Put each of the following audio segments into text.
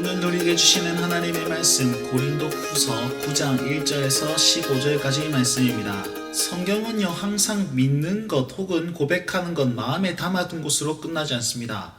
오늘 우리에게 주시는 하나님의 말씀 고린도후서 9장 1절에서 15절까지의 말씀입니다. 성경은요 항상 믿는 것 혹은 고백하는 것 마음에 담아둔 것으로 끝나지 않습니다.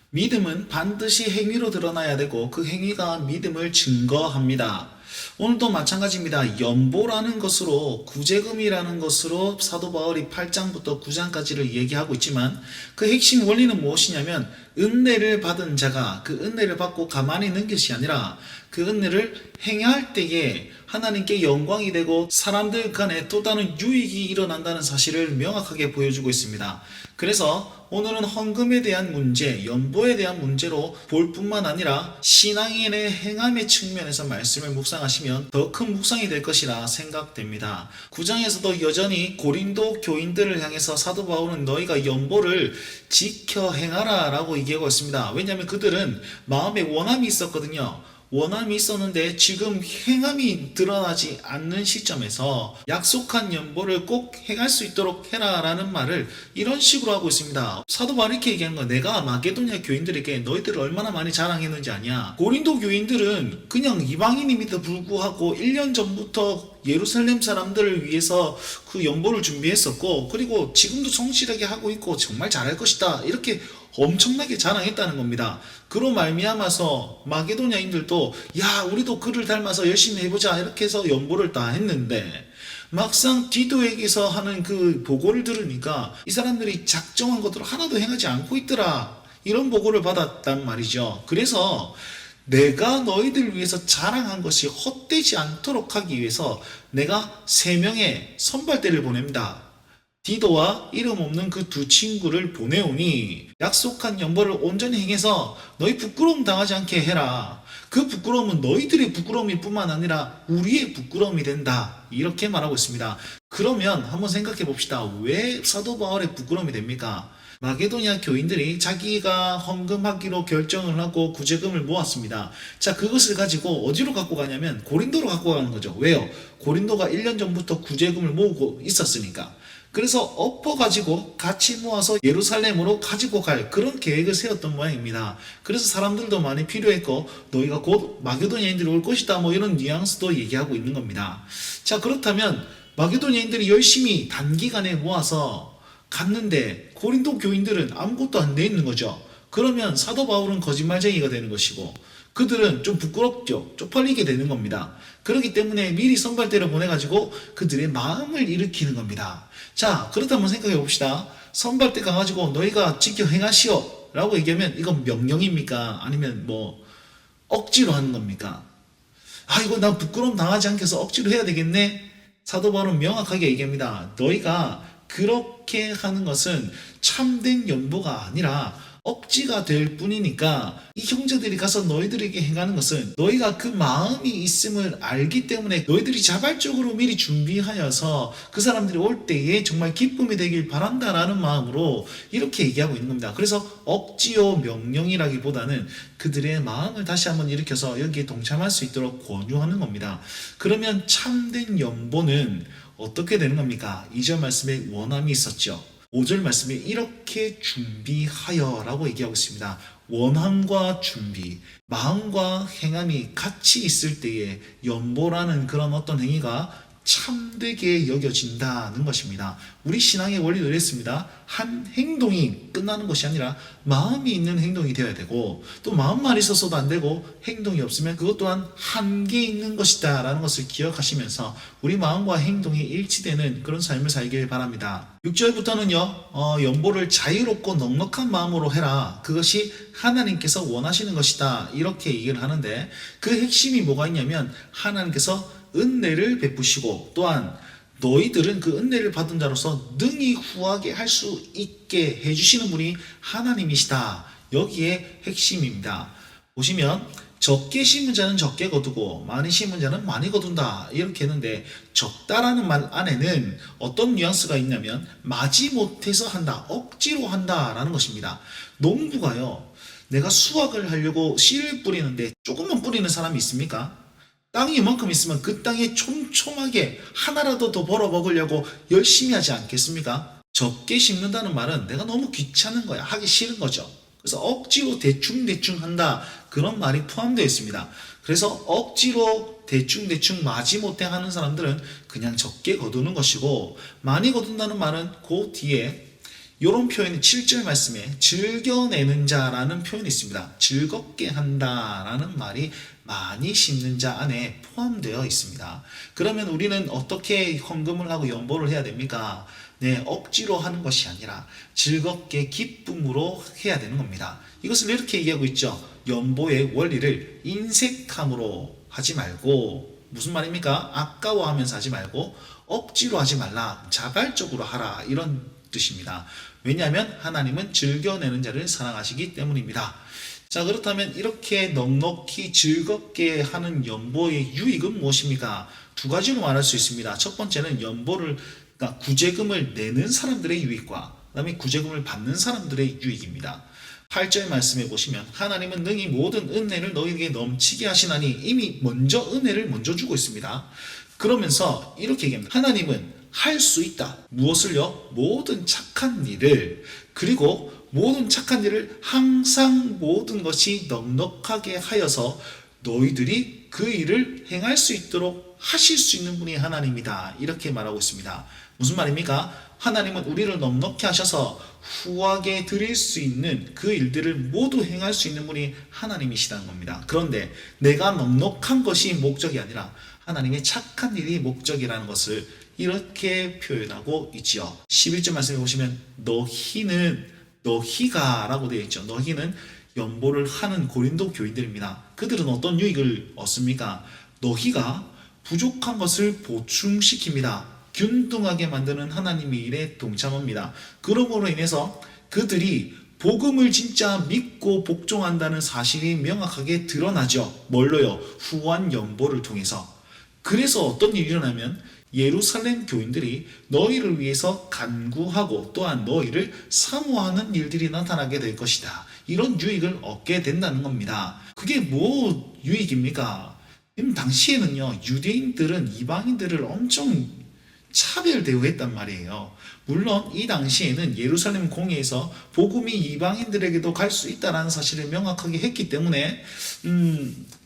믿음은 반드시 행위로 드러나야 되고 그 행위가 믿음을 증거합니다. 오늘도 마찬가지입니다. 연보라는 것으로 구제금이라는 것으로 사도 바울이 8장부터 9장까지를 얘기하고 있지만 그 핵심 원리는 무엇이냐면 은혜를 받은 자가 그 은혜를 받고 가만히 있는 것이 아니라 그 은혜를 행할 때에 하나님께 영광이 되고 사람들 간에 또 다른 유익이 일어난다는 사실을 명확하게 보여주고 있습니다. 그래서 오늘은 헌금에 대한 문제, 연보에 대한 문제로 볼 뿐만 아니라 신앙인의 행함의 측면에서 말씀을 묵상하시면 더 큰 묵상이 될 것이라 생각됩니다. 9장에서도 여전히 고린도 교인들을 향해서 사도 바울은 너희가 연보를 지켜 행하라 라고 얘기하고 있습니다. 왜냐하면 그들은 마음에 원함이 있었거든요. 원함이 있었는데 지금 행함이 드러나지 않는 시점에서 약속한 연보를 꼭 행할 수 있도록 해라 라는 말을 이런 식으로 하고 있습니다. 사도 바울이 이렇게 얘기하는 거야. 내가 마게도냐 교인들에게 너희들을 얼마나 많이 자랑했는지 아냐. 고린도 교인들은 그냥 이방인임에도 불구하고 1년 전부터 예루살렘 사람들을 위해서 그 연보를 준비했었고 그리고 지금도 성실하게 하고 있고 정말 잘할 것이다 이렇게 엄청나게 자랑했다는 겁니다. 그로 말미암아서 마게도냐인들도 야 우리도 그를 닮아서 열심히 해보자 이렇게 해서 연보를 다 했는데 막상 디도에게서 하는 그 보고를 들으니까 이 사람들이 작정한 것들을 하나도 행하지 않고 있더라 이런 보고를 받았단 말이죠. 그래서 내가 너희들 위해서 자랑한 것이 헛되지 않도록 하기 위해서 내가 3명의 선발대를 보냅니다. 디도와 이름 없는 그 두 친구를 보내오니 약속한 연보를 온전히 행해서 너희 부끄러움 당하지 않게 해라. 그 부끄러움은 너희들의 부끄러움일 뿐만 아니라 우리의 부끄러움이 된다. 이렇게 말하고 있습니다. 그러면 한번 생각해 봅시다. 왜 사도 바울의 부끄러움이 됩니까? 마게도냐 교인들이 자기가 헌금하기로 결정을 하고 구제금을 모았습니다. 자, 그것을 가지고 어디로 갖고 가냐면 고린도로 갖고 가는 거죠. 왜요? 고린도가 1년 전부터 구제금을 모으고 있었으니까. 그래서 엎어가지고 같이 모아서 예루살렘으로 가지고 갈 그런 계획을 세웠던 모양입니다. 그래서 사람들도 많이 필요했고 너희가 곧 마게도냐인들이 올 것이다 뭐 이런 뉘앙스도 얘기하고 있는 겁니다. 자, 그렇다면 마게도냐인들이 열심히 단기간에 모아서 갔는데 고린도 교인들은 아무것도 안 돼 있는 거죠. 그러면 사도 바울은 거짓말쟁이가 되는 것이고 그들은 좀 부끄럽죠. 쪽팔리게 되는 겁니다. 그렇기 때문에 미리 선발대를 보내가지고 그들의 마음을 일으키는 겁니다. 자, 그렇다면 생각해 봅시다. 선발대 가가지고 너희가 지켜 행하시오 라고 얘기하면 이건 명령입니까? 아니면 뭐 억지로 하는 겁니까? 아, 이거 나 부끄러움 당하지 않게 해서 억지로 해야 되겠네? 사도 바울은 명확하게 얘기합니다. 너희가 그렇게 하는 것은 참된 연보가 아니라 억지가 될 뿐이니까 이 형제들이 가서 너희들에게 행하는 것은 너희가 그 마음이 있음을 알기 때문에 너희들이 자발적으로 미리 준비하여서 그 사람들이 올 때에 정말 기쁨이 되길 바란다라는 마음으로 이렇게 얘기하고 있는 겁니다. 그래서 억지요 명령이라기보다는 그들의 마음을 다시 한번 일으켜서 여기에 동참할 수 있도록 권유하는 겁니다. 그러면 참된 연보는 어떻게 되는 겁니까? 2절 말씀에 원함이 있었죠. 5절 말씀에 이렇게 준비하여 라고 얘기하고 있습니다. 원함과 준비, 마음과 행함이 같이 있을 때에 연보라는 그런 어떤 행위가 참되게 여겨진다는 것입니다. 우리 신앙의 원리도 이랬습니다. 한 행동이 끝나는 것이 아니라 마음이 있는 행동이 되어야 되고 또 마음만 있어서도 안 되고 행동이 없으면 그것 또한 한계 있는 것이다 라는 것을 기억하시면서 우리 마음과 행동이 일치되는 그런 삶을 살길 바랍니다. 6절부터는요 연보를 자유롭고 넉넉한 마음으로 해라. 그것이 하나님께서 원하시는 것이다 이렇게 얘기를 하는데 그 핵심이 뭐가 있냐면 하나님께서 은혜를 베푸시고 또한 너희들은 그 은혜를 받은 자로서 능히 후하게 할 수 있게 해주시는 분이 하나님이시다. 여기에 핵심입니다. 보시면 적게 심은 자는 적게 거두고 많이 심은 자는 많이 거둔다 이렇게 했는데 적다라는 말 안에는 어떤 뉘앙스가 있냐면 마지못해서 한다, 억지로 한다라는 것입니다. 농부가요 내가 수확을 하려고 씨를 뿌리는데 조금만 뿌리는 사람이 있습니까? 땅이 이만큼 있으면 그 땅에 촘촘하게 하나라도 더 벌어 먹으려고 열심히 하지 않겠습니까? 적게 심는다는 말은 내가 너무 귀찮은 거야. 하기 싫은 거죠. 그래서 억지로 대충 한다, 그런 말이 포함되어 있습니다. 그래서 억지로 대충 마지못해 하는 사람들은 그냥 적게 거두는 것이고, 많이 거둔다는 말은 그 뒤에 이런 표현이 7절 말씀에 즐겨내는 자라는 표현이 있습니다. 즐겁게 한다라는 말이 많이 심는 자 안에 포함되어 있습니다. 그러면 우리는 어떻게 헌금을 하고 연보를 해야 됩니까? 네, 억지로 하는 것이 아니라 즐겁게 기쁨으로 해야 되는 겁니다. 이것을 이렇게 얘기하고 있죠. 연보의 원리를 인색함으로 하지 말고, 무슨 말입니까? 아까워하면서 하지 말고 억지로 하지 말라, 자발적으로 하라, 이런 뜻입니다. 왜냐하면 하나님은 즐겨내는 자를 사랑하시기 때문입니다. 자, 그렇다면 이렇게 넉넉히 즐겁게 하는 연보의 유익은 무엇입니까? 두 가지로 말할 수 있습니다. 첫 번째는 연보를, 그러니까 구제금을 내는 사람들의 유익과 그 다음에 구제금을 받는 사람들의 유익입니다. 8절 말씀해 보시면 하나님은 능히 모든 은혜를 너희에게 넘치게 하시나니, 이미 먼저 은혜를 먼저 주고 있습니다. 그러면서 이렇게 얘기합니다. 하나님은 할 수 있다. 무엇을요? 모든 착한 일을, 그리고 모든 착한 일을 항상 모든 것이 넉넉하게 하여서 너희들이 그 일을 행할 수 있도록 하실 수 있는 분이 하나님이다. 이렇게 말하고 있습니다. 무슨 말입니까? 하나님은 우리를 넉넉히 하셔서 후하게 드릴 수 있는 그 일들을 모두 행할 수 있는 분이 하나님이시다는 겁니다. 그런데 내가 넉넉한 것이 목적이 아니라 하나님의 착한 일이 목적이라는 것을 이렇게 표현하고 있지요. 11절 말씀해 보시면 너희가 라고 되어 있죠. 너희는 연보를 하는 고린도 교인들입니다. 그들은 어떤 유익을 얻습니까? 너희가 부족한 것을 보충시킵니다. 균등하게 만드는 하나님의 일에 동참합니다. 그러므로 인해서 그들이 복음을 진짜 믿고 복종한다는 사실이 명확하게 드러나죠. 뭘로요? 후한 연보를 통해서. 그래서 어떤 일이 일어나면 예루살렘 교인들이 너희를 위해서 간구하고 또한 너희를 사모하는 일들이 나타나게 될 것이다. 이런 유익을 얻게 된다는 겁니다. 그게 뭐 유익입니까? 당시에는요, 유대인들은 이방인들을 엄청 차별 대우했단 말이에요. 물론 이 당시에는 예루살렘 공회에서 복음이 이방인들에게도 갈 수 있다는 사실을 명확하게 했기 때문에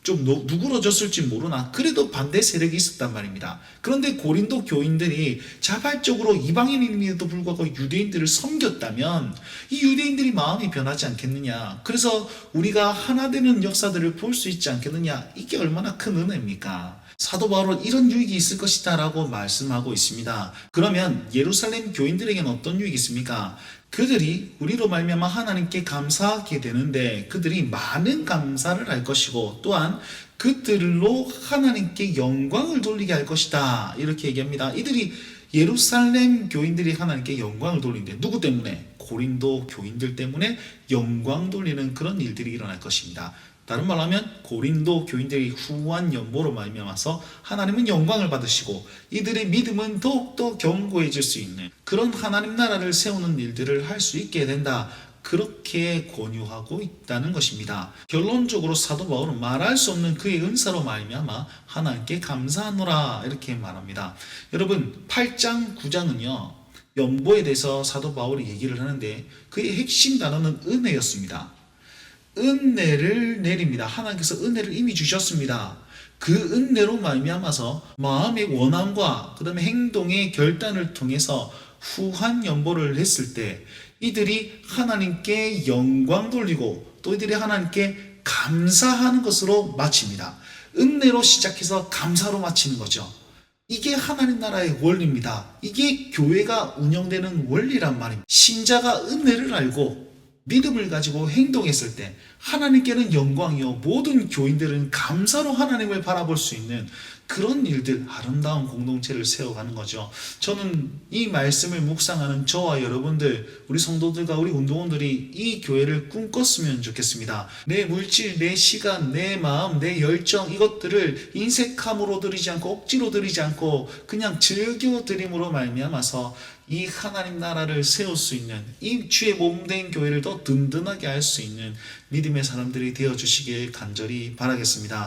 좀 누그러졌을지 모르나 그래도 반대 세력이 있었단 말입니다. 그런데 고린도 교인들이 자발적으로 이방인임에도 불구하고 유대인들을 섬겼다면 이 유대인들이 마음이 변하지 않겠느냐. 그래서 우리가 하나 되는 역사들을 볼 수 있지 않겠느냐. 이게 얼마나 큰 은혜입니까? 사도 바울은 이런 유익이 있을 것이다 라고 말씀하고 있습니다. 그러면 예루살렘 교인들에게는 어떤 유익이 있습니까? 그들이 우리로 말미암아 하나님께 감사하게 되는데 그들이 많은 감사를 할 것이고, 또한 그들로 하나님께 영광을 돌리게 할 것이다, 이렇게 얘기합니다. 이들이 예루살렘 교인들이 하나님께 영광을 돌리는데 누구 때문에? 고린도 교인들 때문에 영광 돌리는 그런 일들이 일어날 것입니다. 다른 말로 하면 고린도 교인들이 후한 연보로 말미암아서 하나님은 영광을 받으시고 이들의 믿음은 더욱더 견고해질 수 있는 그런 하나님 나라를 세우는 일들을 할 수 있게 된다. 그렇게 권유하고 있다는 것입니다. 결론적으로 사도 바울은 말할 수 없는 그의 은사로 말미암아 하나님께 감사하노라, 이렇게 말합니다. 여러분, 8장 9장은요 연보에 대해서 사도 바울이 얘기를 하는데 그의 핵심 단어는 은혜였습니다. 은혜를 내립니다. 하나님께서 은혜를 이미 주셨습니다. 그 은혜로 말미암아서 마음의 원함과 그 다음에 행동의 결단을 통해서 후한 연보를 했을 때 이들이 하나님께 영광 돌리고 또 이들이 하나님께 감사하는 것으로 마칩니다. 은혜로 시작해서 감사로 마치는 거죠. 이게 하나님 나라의 원리입니다. 이게 교회가 운영되는 원리란 말입니다. 신자가 은혜를 알고 믿음을 가지고 행동했을 때 하나님께는 영광이요 모든 교인들은 감사로 하나님을 바라볼 수 있는 그런 일들, 아름다운 공동체를 세워가는 거죠. 저는 이 말씀을 묵상하는 저와 여러분들, 우리 성도들과 우리 운동원들이 이 교회를 꿈꿨으면 좋겠습니다. 내 물질, 내 시간, 내 마음, 내 열정, 이것들을 인색함으로 드리지 않고 억지로 드리지 않고 그냥 즐겨 드림으로 말미암아서 이 하나님 나라를 세울 수 있는, 이 주의 몸된 교회를 더 든든하게 할 수 있는 믿음의 사람들이 되어주시길 간절히 바라겠습니다.